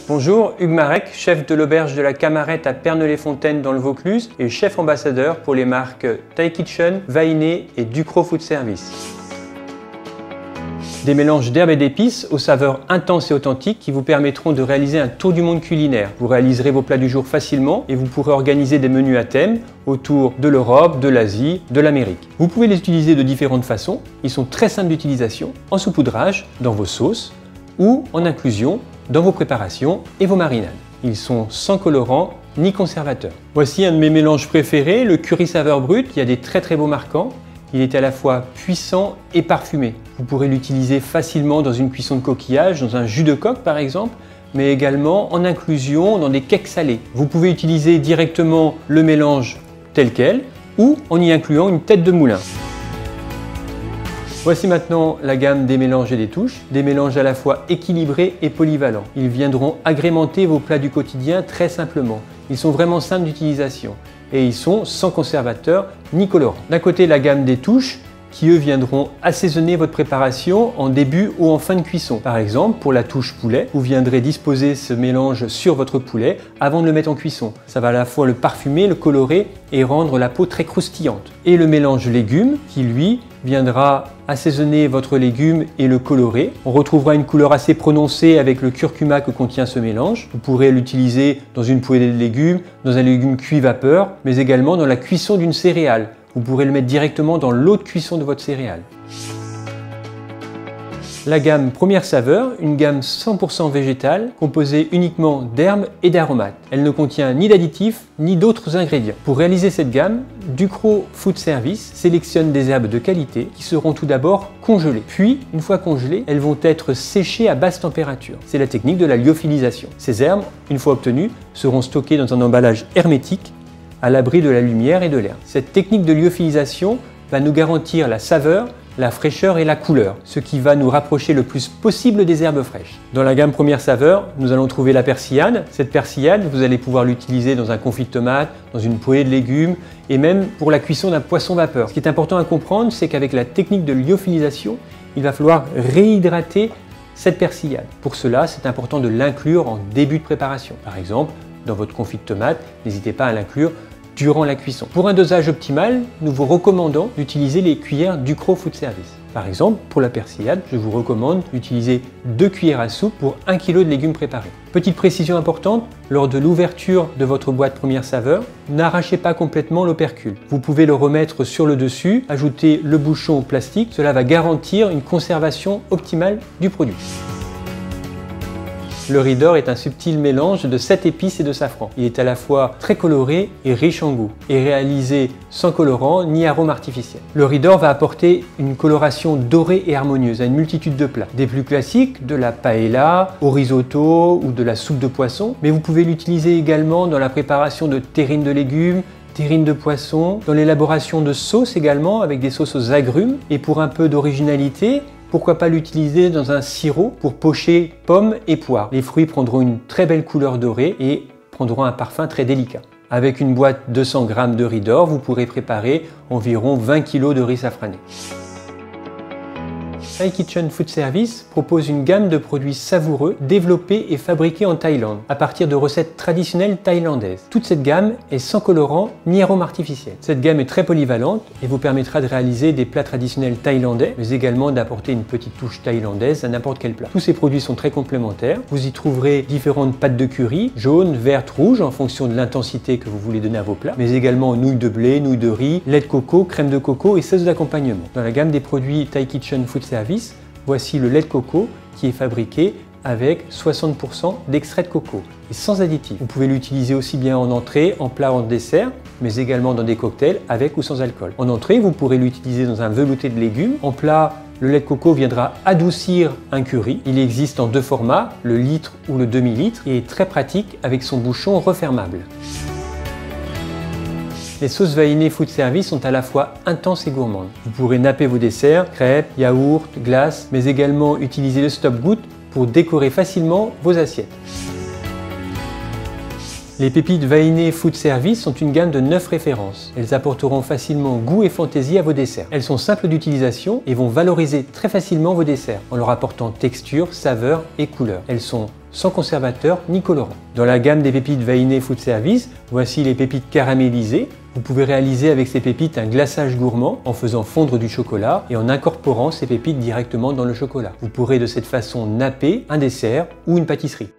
Bonjour, Hugues Marek, chef de l'auberge de la Camarette à Perney-les-Fontaines dans le Vaucluse et chef ambassadeur pour les marques Thai Kitchen, Vainé et Ducros Food Service. Des mélanges d'herbes et d'épices aux saveurs intenses et authentiques qui vous permettront de réaliser un tour du monde culinaire. Vous réaliserez vos plats du jour facilement et vous pourrez organiser des menus à thème autour de l'Europe, de l'Asie, de l'Amérique. Vous pouvez les utiliser de différentes façons. Ils sont très simples d'utilisation, en saupoudrage, dans vos sauces ou en inclusion dans vos préparations et vos marinades. Ils sont sans colorant ni conservateur. Voici un de mes mélanges préférés, le curry saveur brute, qui a des très beaux marquants. Il est à la fois puissant et parfumé. Vous pourrez l'utiliser facilement dans une cuisson de coquillage, dans un jus de coque par exemple, mais également en inclusion dans des cakes salés. Vous pouvez utiliser directement le mélange tel quel ou en y incluant une tête de moulin. Voici maintenant la gamme des mélanges et des touches, des mélanges à la fois équilibrés et polyvalents. Ils viendront agrémenter vos plats du quotidien très simplement. Ils sont vraiment simples d'utilisation et ils sont sans conservateur ni colorant. D'un côté, la gamme des touches qui eux viendront assaisonner votre préparation en début ou en fin de cuisson. Par exemple, pour la touche poulet, vous viendrez disposer ce mélange sur votre poulet avant de le mettre en cuisson. Ça va à la fois le parfumer, le colorer et rendre la peau très croustillante. Et le mélange légumes qui lui viendra assaisonner votre légume et le colorer. On retrouvera une couleur assez prononcée avec le curcuma que contient ce mélange. Vous pourrez l'utiliser dans une poêlée de légumes, dans un légume cuit vapeur, mais également dans la cuisson d'une céréale. Vous pourrez le mettre directement dans l'eau de cuisson de votre céréale. La gamme Première Saveur, une gamme 100% végétale, composée uniquement d'herbes et d'aromates. Elle ne contient ni d'additifs, ni d'autres ingrédients. Pour réaliser cette gamme, Ducros Food Service sélectionne des herbes de qualité qui seront tout d'abord congelées. Puis, une fois congelées, elles vont être séchées à basse température. C'est la technique de la lyophilisation. Ces herbes, une fois obtenues, seront stockées dans un emballage hermétique à l'abri de la lumière et de l'air. Cette technique de lyophilisation va nous garantir la saveur, la fraîcheur et la couleur, ce qui va nous rapprocher le plus possible des herbes fraîches. Dans la gamme Première Saveur, nous allons trouver la persillade. Cette persillade, vous allez pouvoir l'utiliser dans un confit de tomates, dans une poêlée de légumes et même pour la cuisson d'un poisson vapeur. Ce qui est important à comprendre, c'est qu'avec la technique de lyophilisation, il va falloir réhydrater cette persillade. Pour cela, c'est important de l'inclure en début de préparation. Par exemple, dans votre confit de tomates, n'hésitez pas à l'inclure durant la cuisson. Pour un dosage optimal, nous vous recommandons d'utiliser les cuillères Ducros Food Service. Par exemple, pour la persillade, je vous recommande d'utiliser 2 cuillères à soupe pour 1 kg de légumes préparés. Petite précision importante, lors de l'ouverture de votre boîte Première Saveur, n'arrachez pas complètement l'opercule. Vous pouvez le remettre sur le dessus, ajouter le bouchon plastique, cela va garantir une conservation optimale du produit. Le riz d'or est un subtil mélange de 7 épices et de safran. Il est à la fois très coloré et riche en goût, et réalisé sans colorant ni arôme artificiel. Le riz d'or va apporter une coloration dorée et harmonieuse à une multitude de plats. Des plus classiques, de la paella, au risotto ou de la soupe de poisson, mais vous pouvez l'utiliser également dans la préparation de terrines de légumes, terrines de poisson, dans l'élaboration de sauces également, avec des sauces aux agrumes, et pour un peu d'originalité, pourquoi pas l'utiliser dans un sirop pour pocher pommes et poires. Les fruits prendront une très belle couleur dorée et prendront un parfum très délicat. Avec une boîte de 200 g de riz d'or, vous pourrez préparer environ 20 kg de riz safrané. Thai Kitchen Food Service propose une gamme de produits savoureux développés et fabriqués en Thaïlande à partir de recettes traditionnelles thaïlandaises. Toute cette gamme est sans colorant ni arôme artificiel. Cette gamme est très polyvalente et vous permettra de réaliser des plats traditionnels thaïlandais, mais également d'apporter une petite touche thaïlandaise à n'importe quel plat. Tous ces produits sont très complémentaires. Vous y trouverez différentes pâtes de curry, jaune, verte, rouge, en fonction de l'intensité que vous voulez donner à vos plats, mais également nouilles de blé, nouilles de riz, lait de coco, crème de coco et sauce d'accompagnement. Dans la gamme des produits Thai Kitchen Food Service, voici le lait de coco qui est fabriqué avec 60% d'extrait de coco et sans additifs. Vous pouvez l'utiliser aussi bien en entrée, en plat, en dessert, mais également dans des cocktails avec ou sans alcool. En entrée, vous pourrez l'utiliser dans un velouté de légumes. En plat, le lait de coco viendra adoucir un curry. Il existe en 2 formats, le litre ou le demi-litre, et est très pratique avec son bouchon refermable. Les sauces Vainé Food Service sont à la fois intenses et gourmandes. Vous pourrez napper vos desserts, crêpes, yaourts, glaces, mais également utiliser le stop-goutte pour décorer facilement vos assiettes. Les pépites Vainé Food Service sont une gamme de 9 références. Elles apporteront facilement goût et fantaisie à vos desserts. Elles sont simples d'utilisation et vont valoriser très facilement vos desserts en leur apportant texture, saveur et couleur. Elles sont sans conservateur ni colorant. Dans la gamme des pépites Vainé Food Service, voici les pépites caramélisées. Vous pouvez réaliser avec ces pépites un glaçage gourmand en faisant fondre du chocolat et en incorporant ces pépites directement dans le chocolat. Vous pourrez de cette façon napper un dessert ou une pâtisserie.